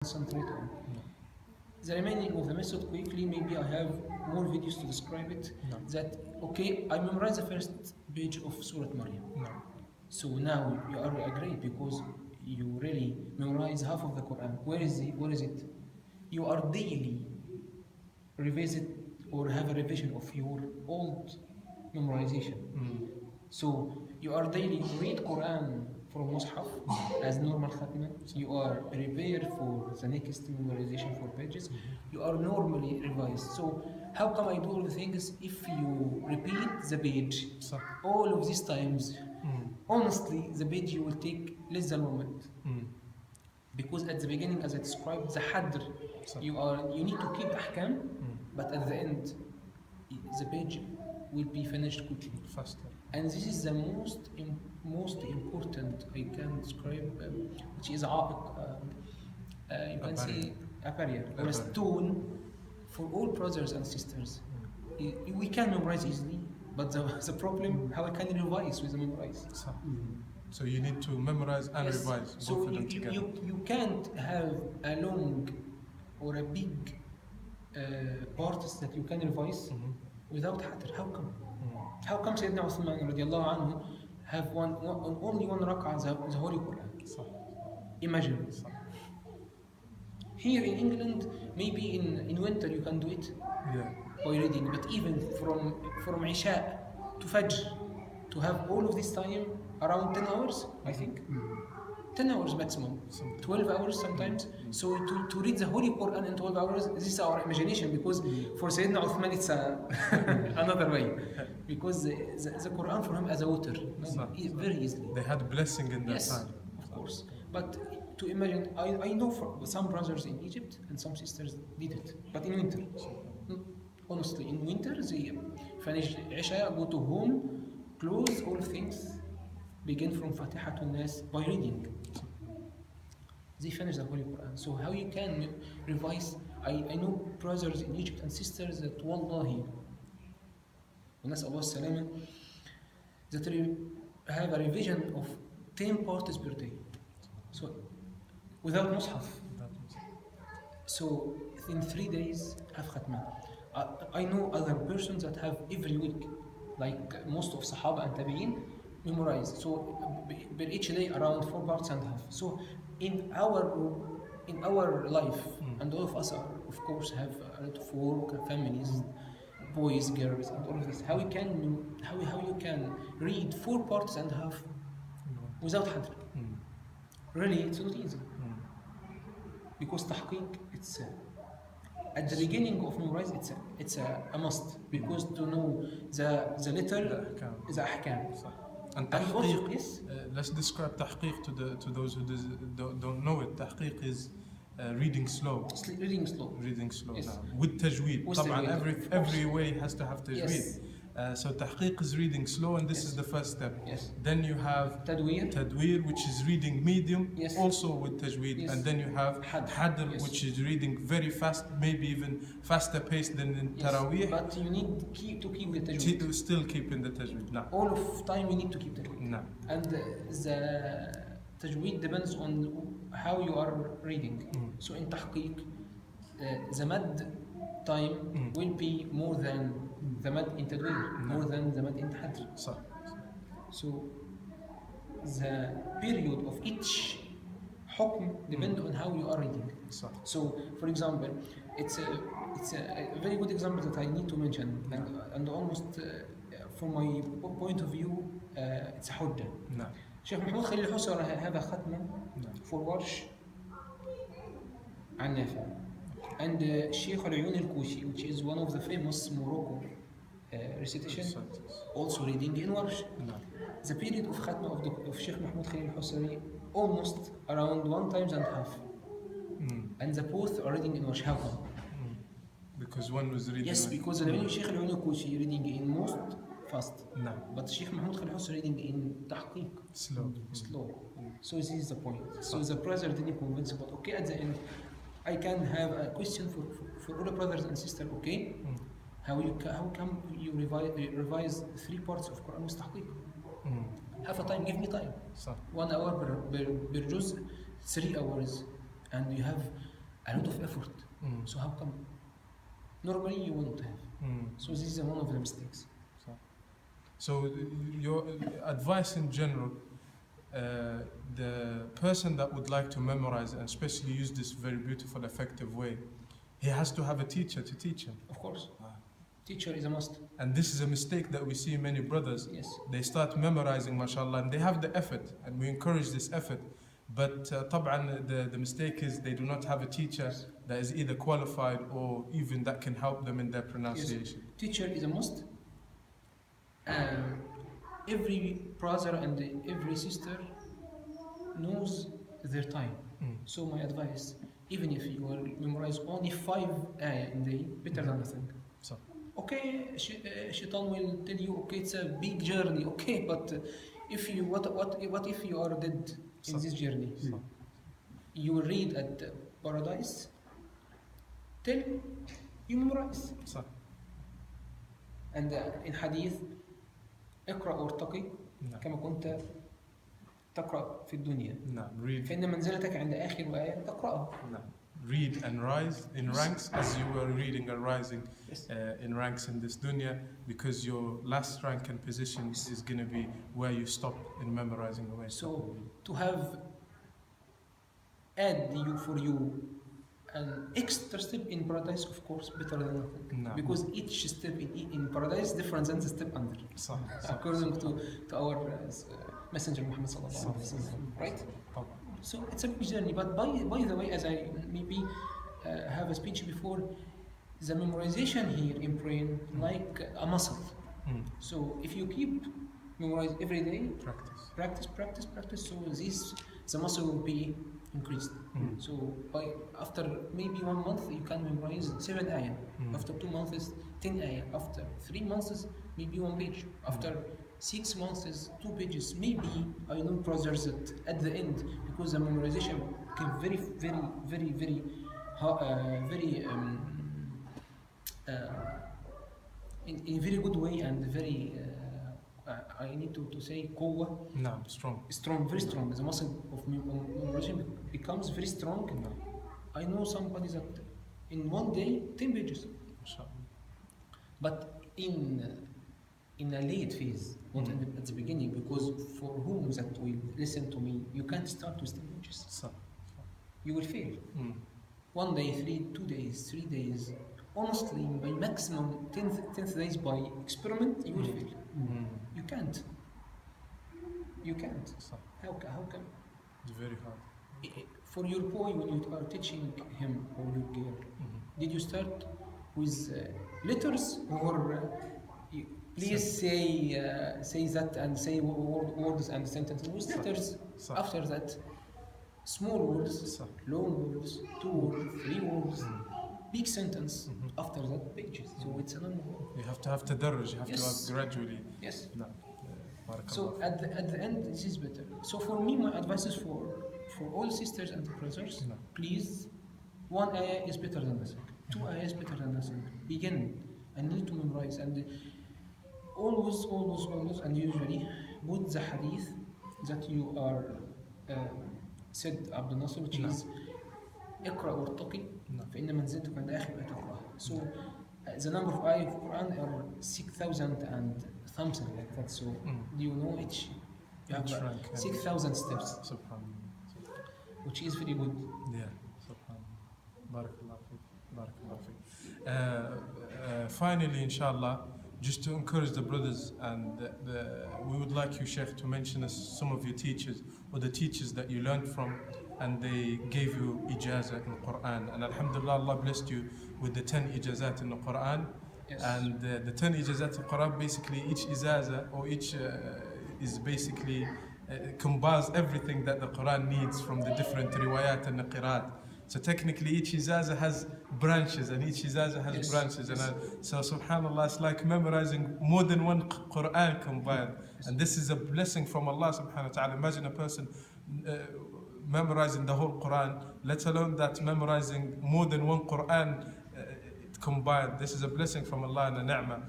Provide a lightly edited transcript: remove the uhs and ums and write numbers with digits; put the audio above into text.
concentrate on. The remaining of the method quickly, maybe I have more videos to describe it. That, okay, I memorize the first page of Surah Maryam. So now you are great because you really memorize half of the Quran. Where is it? You are daily revisit or have a revision of your old memorization. So you are daily read Quran from Mus'haf as normal khatma. You are prepared for the next memorization for pages. You are normally revised. So how come I do all the things if you repeat the page all of these times? Honestly, the page you will take less than 1 minute. Because at the beginning, as I described, the hadr, you need to keep ahkam, but at the end, the page will be finished quickly. Faster. And this is the most important I can describe, which is you can say a barrier or a stone for all brothers and sisters. We can memorize easily, but the problem, how I can revise with the memorize. So you need to memorize and revise. So you can't have a long or a big parts that you can revise without hadr. How come? How come Sayyidina Uthman radiallahu anhu have only one rak'ah the Holy Quran? Imagine. Here in England, maybe in winter you can do it by reading, but even from Isha to Fajr, to have all of this time, around 10 hours, I think. 10 hours maximum, 12 hours sometimes. So to read the Holy Quran in 12 hours, this is our imagination, because for Sayyidina Uthman it's another way. Because the Quran for him as a water, very easily. They had blessing in that time. Of course. But to imagine, I know for some brothers in Egypt and some sisters did it, but in winter. Honestly, in winter they finish Isha, go to home, close all things, begin from Fatiha to Nas by reading. They finish the Holy Quran. So how you can revise? I know brothers in Egypt and sisters that wallahi, ونسأل الله السلامة, that have a revision of 10 parts per day. So without Mus'haf. So in 3 days have khatma. I know other persons that have every week, like most of Sahaba and Tabi'in, memorize. So per each day around 4 parts and a half. So in our life, and all of us are, of course, have a lot of work, families, boys, girls, and all of this. How you can read 4 parts and a half without hadr? Really, it's not easy. Because tahqiq, it's at the beginning of memorize, it's a must, because to know the letter is a ahkam. And tahqiq, let's describe tahqiq to those who don't know it. Tahqiq is reading slow. Reading slow. Yes. With tajweed. Every way has to have tajweed. Yes. So tahqiq is reading slow, and this is the first step. Yes. Then you have tadweer, which is reading medium, also with tajweed. And then you have hadr, which is reading very fast, maybe even faster paced than in Taraweeh. But you need to keep the tajweed. Still keep in the tajweed. No. All of time you need to keep tajweed. No. And the tajweed depends on how you are reading. So in tahqiq, the mad time will be more than the mad in tadweer, more than the mad in hadr. So the period of each hukm depends on how you are reading. So for example, it's a very good example that I need to mention, and almost from my point of view, it's a hujjah. Shaykh Muhammad Khalil Husar هذا ختمة for Warsh عن نافع. And Shaykh العيون الكوشي, which is one of the famous Morocco recitation, also reading in Warsh. The period of khatma of Shaykh Muhammad Khalil Husari almost around 1.5 times. And the both are reading in Warsh. How come? Because one was reading. Yes, because the Shaykh العيون الكوشي reading in most fast. But Shaykh Muhammad Khalil Husari reading in tahqiq. Slow. So this is the point. So the brother didn't convince, but okay, at the end, I can have a question for all the brothers and sisters. Okay, how come you revise 3 parts of Quran with tahqiq? Have a time, give me time. 1 hour per juz, 3 hours, and you have a lot of effort. So how come? Normally you won't have. So this is one of the mistakes. So your advice in general, the person that would like to memorize and especially use this very beautiful, effective way, he has to have a teacher to teach him. Of course. Teacher is a must. And this is a mistake that we see in many brothers. Yes. They start memorizing, mashallah, and they have the effort, and we encourage this effort. But طبعا the mistake is they do not have a teacher that is either qualified or even that can help them in their pronunciation. Yes. Teacher is a must. Every brother and every sister knows their time. So my advice, even if you will memorize only 5 ayah in the day, better than nothing. So. Okay, Shaitan will tell you, okay, it's a big journey, okay, but if you what if you are dead in this journey? You will read at paradise till you memorize. And in hadith, اقرأ وارتقي كما كنت تقرأ في الدنيا. فإن منزلتك عند آخر آية تقرأها. Read and rise in ranks as you were reading and rising in ranks in this dunya, because your last rank and position is going to be where you stop in memorizing the way. So to have add you for you an extra step in paradise, of course, better than nothing. Because each step in paradise different than the step under. According to our Messenger Muhammad sallallahu alaihi wasallam, right? So it's a big journey. But by the way, as I maybe have a speech before, the memorization here in brain like a muscle. So if you keep memorize every day, practice. So the muscle will be increased. So after maybe 1 month you can memorize 7 ayah. After 2 months 10 ayah. After 3 months maybe 1 page. After 6 months 2 pages. Maybe I know brothers that at the end, because the memorization became very in a very good way and very I need to say قوة. Strong, very strong. The muscle of memorization becomes very strong. I know somebody that in 1 day 10 pages. But in a late phase, not at the beginning, because for whom that will listen to me, you can't start with 10 pages. You will fail. 1 day, 2 days, 3 days. Honestly, by maximum 10th days by experiment, you will fail. You can't. How come? It's very hard. For your boy, when you are teaching him or your girl, did you start with letters or please say that and say words and sentences with letters? After that, small words, long words, 2 words, 3 words. Big sentence, after that pages. So it's a normal. You have to have tadarruj, you have to have gradually. Yes. So at the end, this is better. So for me, my advice is for all sisters and brothers, please, 1 ayah is better than nothing. 2 ayah is better than nothing. Begin and need to memorize and always, and usually put the hadith that you are said Abdul Nasr, which is اقرأ وارتقي فإن منزلتك عند آخر آية تقرأها. So the number of ayahs of Quran are 6,000 and something like that. So do you know each? You have 6,000 steps, which is very good. Yeah, subhanallah. Barakallah fiik. Finally, inshallah, just to encourage the brothers, and we would like you, Shaykh, to mention us some of your teachers or the teachers that you learned from, and they gave you Ijazzah in the Quran. And alhamdulillah, Allah blessed you with the 10 Ijazat in the Quran. Yes. And the 10 Ijazat in the Quran, basically each Ijazzah or each is basically combines everything that the Quran needs from the different rewayah and the qiraat. So technically each Ijazzah has branches and each Ijazzah has branches. And so subhanallah, it's like memorizing more than one Quran combined. And this is a blessing from Allah subhanahu wa ta'ala. Imagine a person memorizing the whole Quran, let alone that memorizing more than one Quran combined. This is a blessing from Allah and a ni'mah.